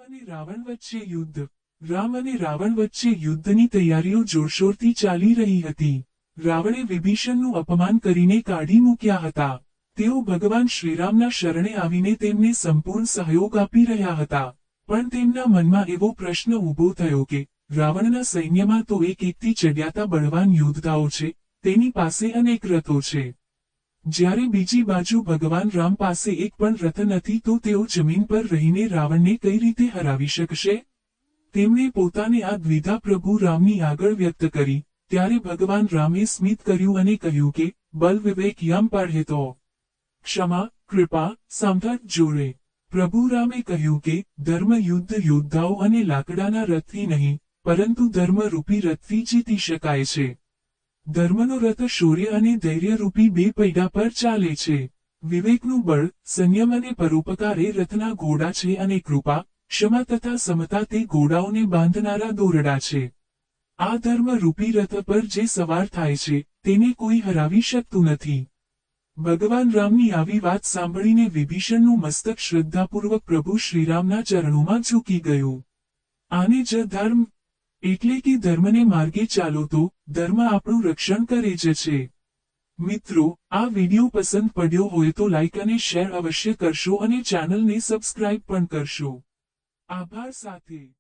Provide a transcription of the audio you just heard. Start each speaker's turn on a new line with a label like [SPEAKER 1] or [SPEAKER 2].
[SPEAKER 1] અને રાવણ વચ્ચે યુદ્ધ. રામ અને રાવણ વચ્ચે યુદ્ધની તૈયારીઓ જોરશોરથી ચાલી રહી હતી. રાવણે વિભીષણનું અપમાન કરીને કાઢી મૂક્યા હતા. તેઓ ભગવાન શ્રીરામના શરણે આવીને તેમને સંપૂર્ણ સહયોગ આપી રહ્યા હતા. પણ તેમના મનમાં એવો પ્રશ્ન ઊભો થયો કે રાવણના સૈન્યમાં તો એકથી ચઢિયાતા બળવાન યોદ્ધાઓ છે, તેની પાસે અનેક રથો છે. જ્યારે બીજી બાજુ ભગવાન રામ પાસે એક પણ રથ નથી, તો તેઓ જમીન પર રહીને રાવણને કઈ રીતે હરાવી શકશે? તેમણે પોતાને આ દ્વિધા પ્રભુ રામની આગળ વ્યક્ત કરી. ત્યારે ભગવાન રામે સ્મિત કર્યું અને કહ્યું કે બલ વિવેક યમ પાડે તો ક્ષમા, કૃપા, સામર્થ્ય જોડે. પ્રભુ રામે કહ્યું કે ધર્મ યુદ્ધ યોદ્ધાઓ અને લાકડાના રથથી નહીં, પરંતુ ધર્મરૂપી રથથી જીતી શકાય છે. ધર્મનો રથ શૌર્ય અને ધૈર્યરૂપી બે પૈડા પર ચાલે છે. વિવેકનું બળ, સંયમ અને પરોપકાર એ રથના ઘોડા છે અને કૃપા, ક્ષમા તથા સમતા તે ઘોડાઓને બાંધનારા દોરડા છે. આ ધર્મરૂપી રથ પર જે સવાર થાય છે, તેને કોઈ હરાવી શકતું નથી. ભગવાન રામની આવી વાત સાંભળીને વિભીષણનું મસ્તક શ્રદ્ધાપૂર્વક પ્રભુ શ્રીરામના ચરણોમાં ઝૂકી ગયું. આને જ ધર્મ એટલે કે ધર્મને માર્ગે ચાલો તો ધર્મ આપણું રક્ષણ કરે જ છે. મિત્રો, આ વિડીયો પસંદ પડ્યો હોય તો લાઈક અને શેર અવશ્ય કરશો અને ચેનલને સબસ્ક્રાઇબ પણ કરશો. આભાર સાથે.